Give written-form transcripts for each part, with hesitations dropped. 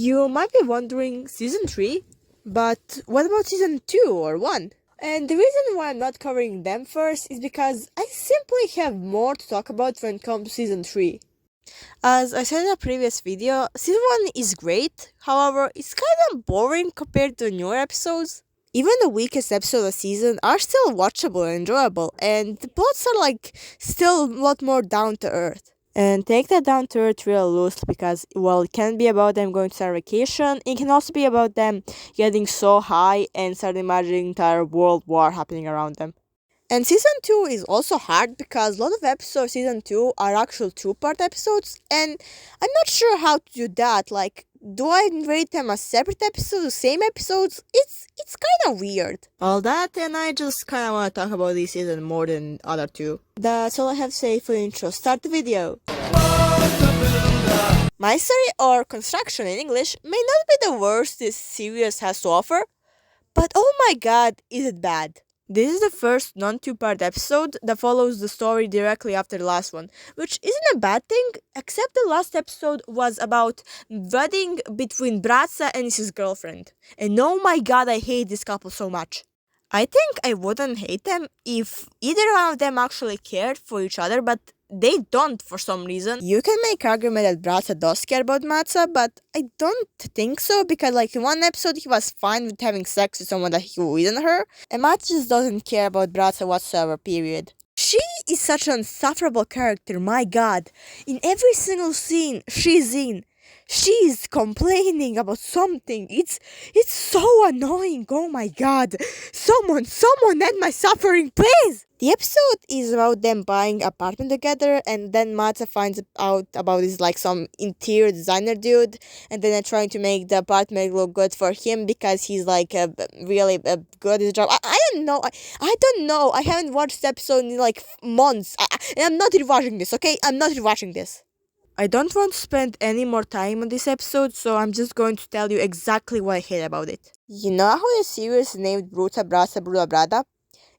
You might be wondering, season 3? But what about season 2 or 1? And the reason why I'm not covering them first is because I simply have more to talk about when it comes to season 3. As I said in a previous video, season 1 is great, however, it's kinda boring compared to newer episodes. Even the weakest episodes of the season are still watchable and enjoyable, and the plots are still a lot more down to earth. And take that down to earth real loosely because, well, it can be about them going to a vacation, it can also be about them getting so high and start imagining entire world war happening around them. And season 2 is also hard because a lot of episodes of season 2 are actual two-part episodes, and I'm not sure how to do that. Do I rate them as separate episodes, the same episodes? It's kind of weird. All that, and I just kind of want to talk about this season more than other two. That's all I have to say for the intro. Start the video. My story, or construction in English, may not be the worst this series has to offer, but oh my god, is it bad. This is the first non-two-part episode that follows the story directly after the last one, which isn't a bad thing, except the last episode was about wedding between Bratza and his girlfriend. And oh my god, I hate this couple so much. I think I wouldn't hate them if either one of them actually cared for each other, but they don't for some reason. You can make argument that Bratza does care about Matza, but I don't think so because in one episode he was fine with having sex with someone who isn't her, and Matza just doesn't care about Bratza whatsoever, period. She is such an insufferable character, my god. In every single scene she's in, she's complaining about something. It's so annoying, oh my god. Someone end my suffering, please! The episode is about them buying an apartment together, and then Matza finds out about this some interior designer dude, and then they're trying to make the apartment look good for him because he's really good at his job. I don't know. I don't know. I haven't watched the episode in months. And I'm not rewatching this, okay? I'm not rewatching this. I don't want to spend any more time on this episode, so I'm just going to tell you exactly what I hate about it. You know how the series is named BrucaBradaBrudaBrada?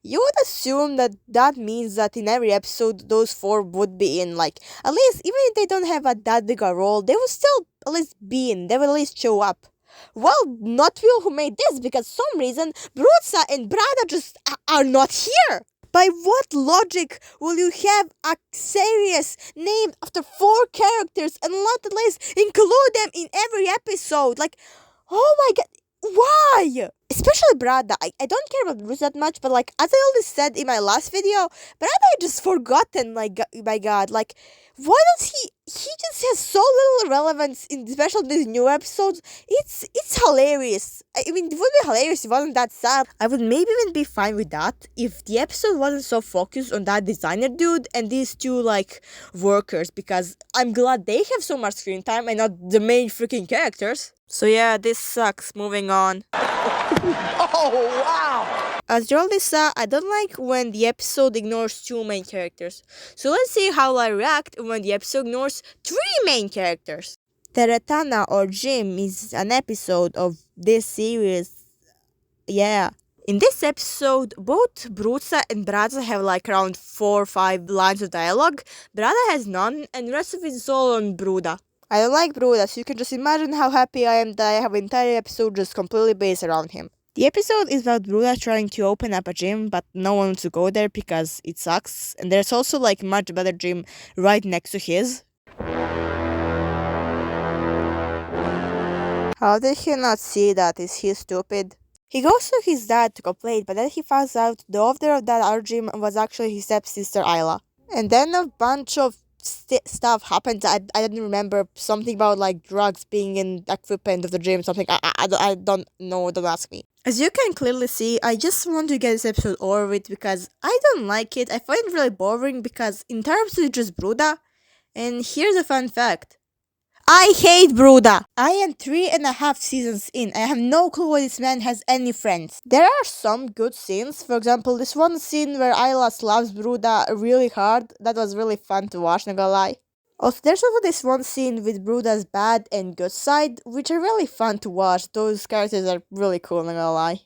You would assume that means that in every episode those four would be in, at least even if they don't have that big a role, they would still at least be in, they will at least show up. Well, not Will who made this, because some reason Brutza and Brada just are not here. By what logic will you have a series named after four characters and not at least include them in every episode? Oh my god, why? Especially Brada. I don't care about Bruce that much, but as I already said in my last video, Brada I just forgotten, my god. Why does he just has so little relevance in especially these new episodes. It's hilarious. I mean, it would be hilarious if it wasn't that sad. I would maybe even be fine with that if the episode wasn't so focused on that designer dude and these two workers, because I'm glad they have so much screen time and not the main freaking characters. So yeah, this sucks. Moving on. Oh, wow! As you already saw, I don't like when the episode ignores two main characters. So let's see how I react when the episode ignores three main characters. Teretana or Jim is an episode of this series. Yeah. In this episode, both Brutza and Bradza have around 4 or 5 lines of dialogue. Brada has none, and the rest of it is all on Bruda. I don't like Bruda, so you can just imagine how happy I am that I have an entire episode just completely based around him. The episode is about Bruda trying to open up a gym, but no one wants to go there because it sucks. And there's also much better gym right next to his. How did he not see that? Is he stupid? He goes to his dad to complain, but then he finds out the owner of that art gym was actually his stepsister Isla. And then a bunch of stuff happened. I didn't remember something about drugs being in equipment of the gym, something. I don't know, don't ask me. As you can clearly see, I just want to get this episode over with because I don't like it. I find it really boring because in terms of just Bruda. And here's a fun fact. I hate Bruda! I am 3.5 seasons in. I have no clue why this man has any friends. There are some good scenes. For example, this one scene where Ayla slaps Bruda really hard. That was really fun to watch, not gonna lie. Also, there's also this one scene with Bruda's bad and good side, which are really fun to watch. Those characters are really cool, not gonna lie.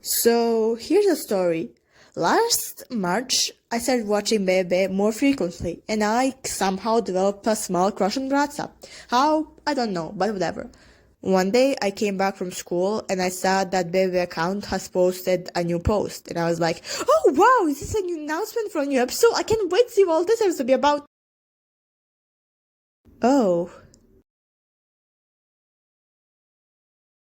So, here's the story. Last March, I started watching BBBB more frequently, and I somehow developed a small crush on Bratza. How? I don't know, but whatever. One day, I came back from school, and I saw that BBBB account has posted a new post, and I was like, oh wow, is this a new announcement for a new episode? I can't wait to see what this has to be about. Oh.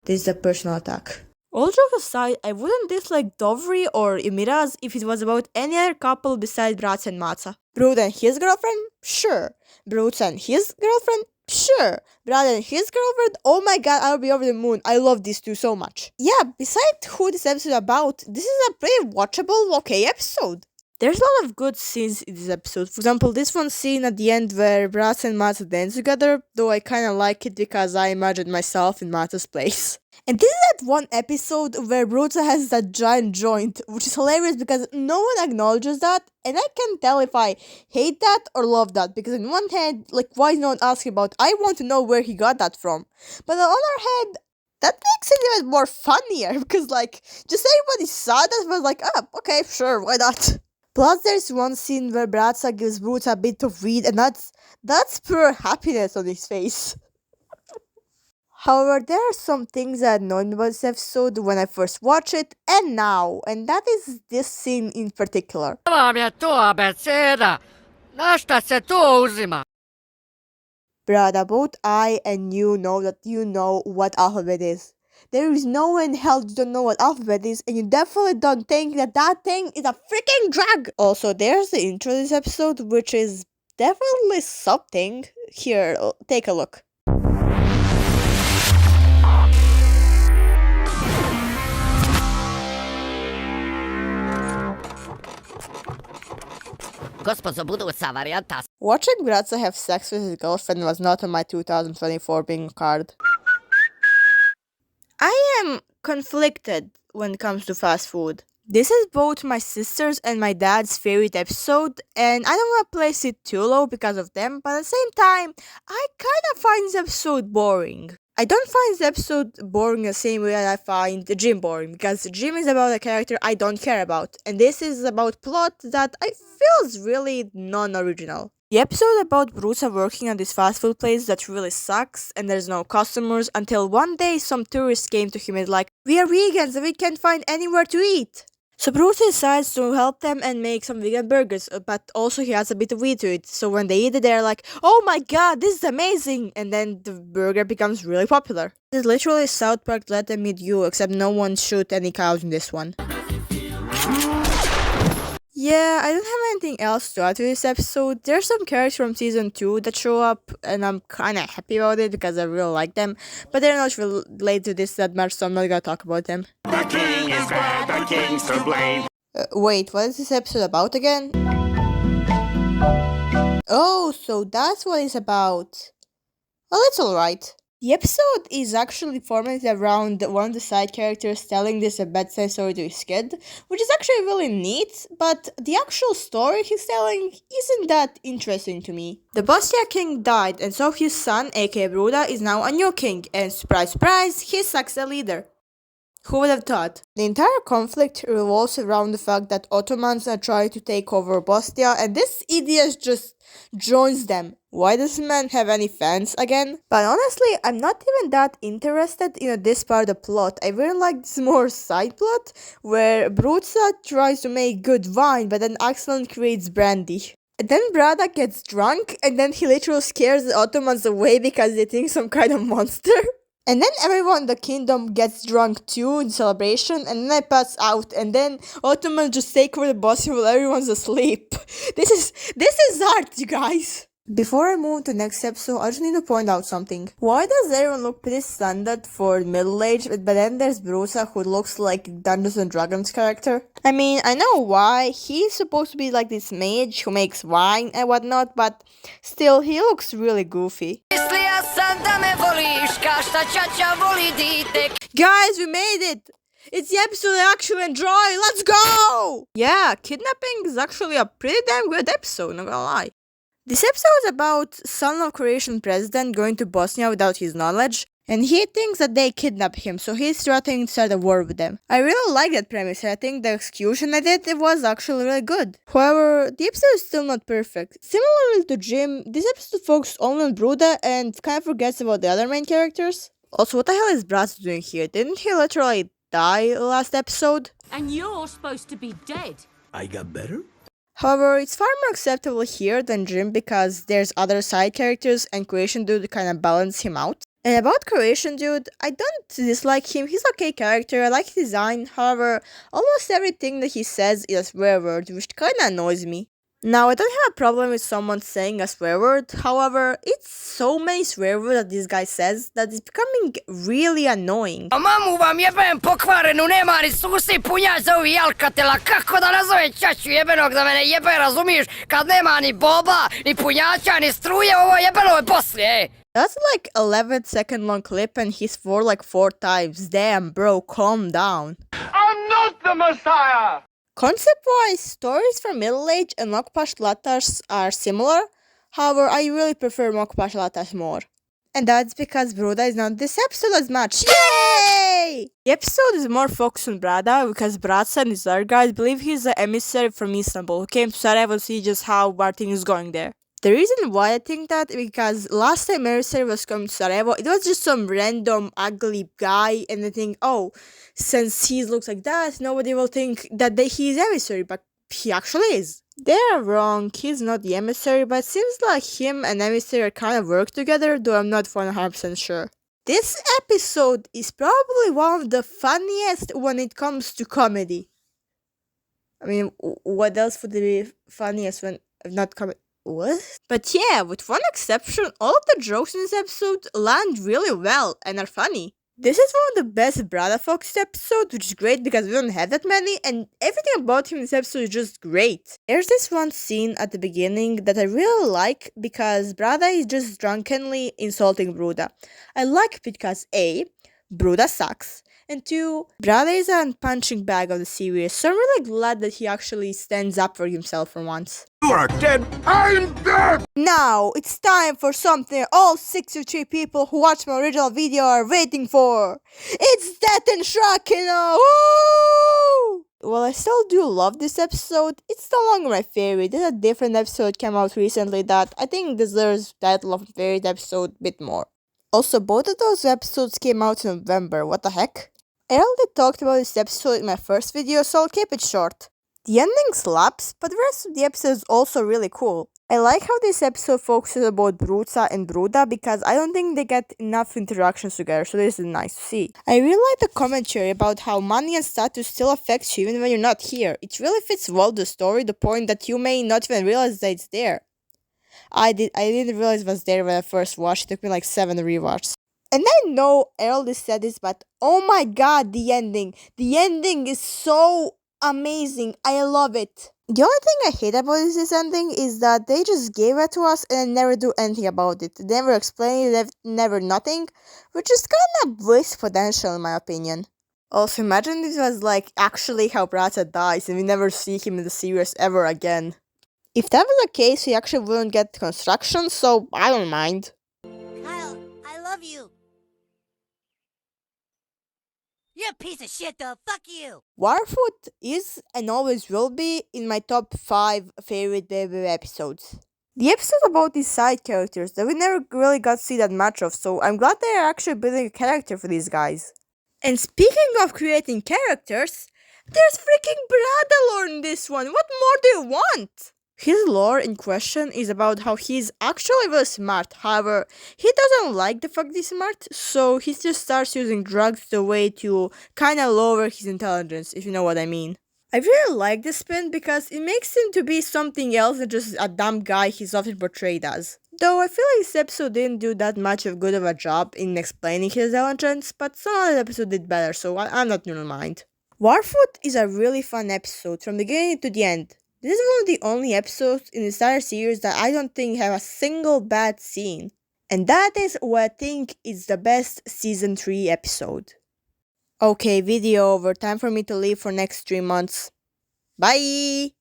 This is a personal attack. All jokes aside, I wouldn't dislike Dovry or Imiraz if it was about any other couple besides Bratz and Matza. Bruda and his girlfriend? Sure. Brutz and his girlfriend? Sure. Brad and his girlfriend? Oh my god, I'll be over the moon. I love these two so much. Yeah, besides who this episode is about, this is a pretty watchable, okay episode. There's a lot of good scenes in this episode. For example, this one scene at the end where Bratz and Matza dance together, though I kinda like it because I imagined myself in Matza's place. And this is that one episode where Bruca has that giant joint, which is hilarious because no one acknowledges that, and I can't tell if I hate that or love that, because on one hand, like, why is no one asking about, I want to know where he got that from. But on the other hand, that makes it even more funnier, because, like, just everybody saw that was like, oh, okay, sure, why not? Plus, there's one scene where Bratza gives Bruca a bit of weed, and that's pure happiness on his face. However, there are some things that annoyed me about this episode when I first watched it, and now, and that is this scene in particular. Brada, both I and you know that you know what alphabet is. There is no way in hell you don't know what alphabet is, and you definitely don't think that that thing is a freaking drug! Also, there's the intro to this episode, which is definitely something. Here, take a look. Watching Bratza have sex with his girlfriend was not on my 2024 bingo card. I am conflicted when it comes to fast food. This is both my sister's and my dad's favorite episode, and I don't want to place it too low because of them, but at the same time, I kind of find this episode boring. I don't find this episode boring the same way that I find the Jim boring, because Jim is about a character I don't care about, and this is about plot that I feel is really non-original. The episode about Bruca working at this fast food place that really sucks and there's no customers until one day some tourists came to him and like, we are vegans and we can't find anywhere to eat. So Bruce decides to help them and make some vegan burgers, but also he adds a bit of weed to it. So when they eat it, they're like, oh my god, this is amazing! And then the burger becomes really popular. This is literally South Park Let Them Eat You, except no one shoot any cows in this one. Yeah, I don't have anything else to add to this episode. There's some characters from season 2 that show up, and I'm kinda happy about it because I really like them, but they're not related to this that much, so I'm not gonna talk about them. The king is bad, the king's to blame. Wait, what is this episode about again? Oh, so that's what it's about. Well, it's alright. The episode is actually formatted around one of the side characters telling this a bedtime story to his kid, which is actually really neat, but the actual story he's telling isn't that interesting to me. The Bosnia king died, and so his son, aka Bruda, is now a new king, and surprise surprise, he sucks a leader. Who would have thought? The entire conflict revolves around the fact that Ottomans are trying to take over Bosnia, and this idiot just joins them. Why does this man have any fans again? But honestly, I'm not even that interested in this part of the plot. I really like this more side plot, where Bruca tries to make good wine, but then accidentally creates brandy. And then Brada gets drunk, and then he literally scares the Ottomans away because they think some kind of monster. And then everyone in the kingdom gets drunk too in celebration, and then I pass out, and then Ottomans just take over the Bosnia while everyone's asleep. This is art, you guys! Before I move to the next episode, I just need to point out something. Why does everyone look pretty standard for middle age, but then there's Bruca who looks like Dungeons and Dragons character? I mean, I know why, he's supposed to be like this mage who makes wine and whatnot, but still, he looks really goofy. Guys, we made it! It's the episode I actually enjoy, let's go! Yeah, kidnapping is actually a pretty damn good episode, not gonna lie. This episode is about son of Croatian president going to Bosnia without his knowledge, and he thinks that they kidnapped him, so he's threatening to start a war with them. I really like that premise, and I think the execution I did, it was actually really good. However, the episode is still not perfect. Similarly to Jim, this episode focuses only on Bruda and kind of forgets about the other main characters. Also, what the hell is Braz doing here? Didn't he literally die last episode? And you're supposed to be dead. I got better? However, it's far more acceptable here than Jim because there's other side characters and Croatian Dude kind of balance him out. And about Croatian Dude, I don't dislike him, he's okay character, I like his design, however, almost everything that he says is a swear word, which kinda annoys me. Now, I don't have a problem with someone saying a swear word, however, it's so many swear words that this guy says that it's becoming really annoying. A mamu vam jebem pokvarenu, nema resursi, punjač za ovi alkatela, kako da nazove čaču jebenog da mene jebe, razumiješ, kad nema ni boba, ni punjača, ni struje, ovo jebeno je poslije, That's like 11-second long clip and he's swore like 4 times. Damn bro, calm down. I'm not the Messiah! Concept-wise, stories from Middle Age and Mokpash are similar, however, I really prefer Mokpash more. And that's because Bruda is not this episode as much. Yay! The episode is more focused on Brada because Bratsa and his other guys believe he's the emissary from Istanbul who came to Sarajevo to see just how Martin is going there. The reason why I think that is because last time emissary was coming to Sarajevo, it was just some random ugly guy and they think, oh, since he looks like that, nobody will think that he's emissary, but he actually is. They're wrong, he's not the emissary, but it seems like him and emissary kind of work together, though I'm not 100% sure. This episode is probably one of the funniest when it comes to comedy. I mean, what else would be funniest when not comedy? What? But yeah, with one exception, all of the jokes in this episode land really well and are funny. This is one of the best Brada Fox episodes, which is great because we don't have that many, and everything about him in this episode is just great. There's this one scene at the beginning that I really like because Brada is just drunkenly insulting Bruda. I like it because A, Bruda sucks, and 2, Brada is a punching bag of the series, so I'm really glad that he actually stands up for himself for once. You are dead. I'm dead! Now, it's time for something all 63 people who watched my original video are waiting for. It's Death and Shrakina! Woo! Well, I still do love this episode. It's no longer my favorite. There's a different episode came out recently that I think deserves the title of favorite episode a bit more. Also, both of those episodes came out in November. What the heck? I already talked about this episode in my first video, so I'll keep it short. The ending slaps, but the rest of the episode is also really cool. I like how this episode focuses about Bruca and Bruda because I don't think they get enough interactions together, so this is nice to see. I really like the commentary about how money and status still affects you even when you're not here. It really fits well the story, the point that you may not even realize that it's there. I didn't realize it was there when I first watched. It took me like 7 rewatches. And I know I already said this, but oh my god, the ending. The ending is so amazing. I love it. The only thing I hate about this ending is that they just gave it to us and never do anything about it. They never explain it, never nothing, which is kind of waste potential in my opinion. Also, imagine this was like actually how Brata dies and we never see him in the series ever again. If that was the case, we actually wouldn't get construction, so I don't mind. Kyle, I love you. You're a piece of shit, though. Fuck you. Warfoot is and always will be in my top 5 favorite BBBB episodes. The episode about these side characters that we never really got to see that much of, so I'm glad they are actually building a character for these guys. And speaking of creating characters, there's freaking Brada lore in this one. What more do you want? His lore in question is about how he's actually very smart, however, he doesn't like the fact he's smart, so he just starts using drugs the way to kinda lower his intelligence, if you know what I mean. I really like this spin because it makes him to be something else than just a dumb guy he's often portrayed as. Though I feel like this episode didn't do that much of good of a job in explaining his intelligence, but some other episode did better, so I'm not gonna mind. Warfoot is a really fun episode from the beginning to the end. This is one of the only episodes in the entire series that I don't think have a single bad scene. And that is what I think is the best season 3 episode. Okay, video over. Time for me to leave for next 3 months. Bye!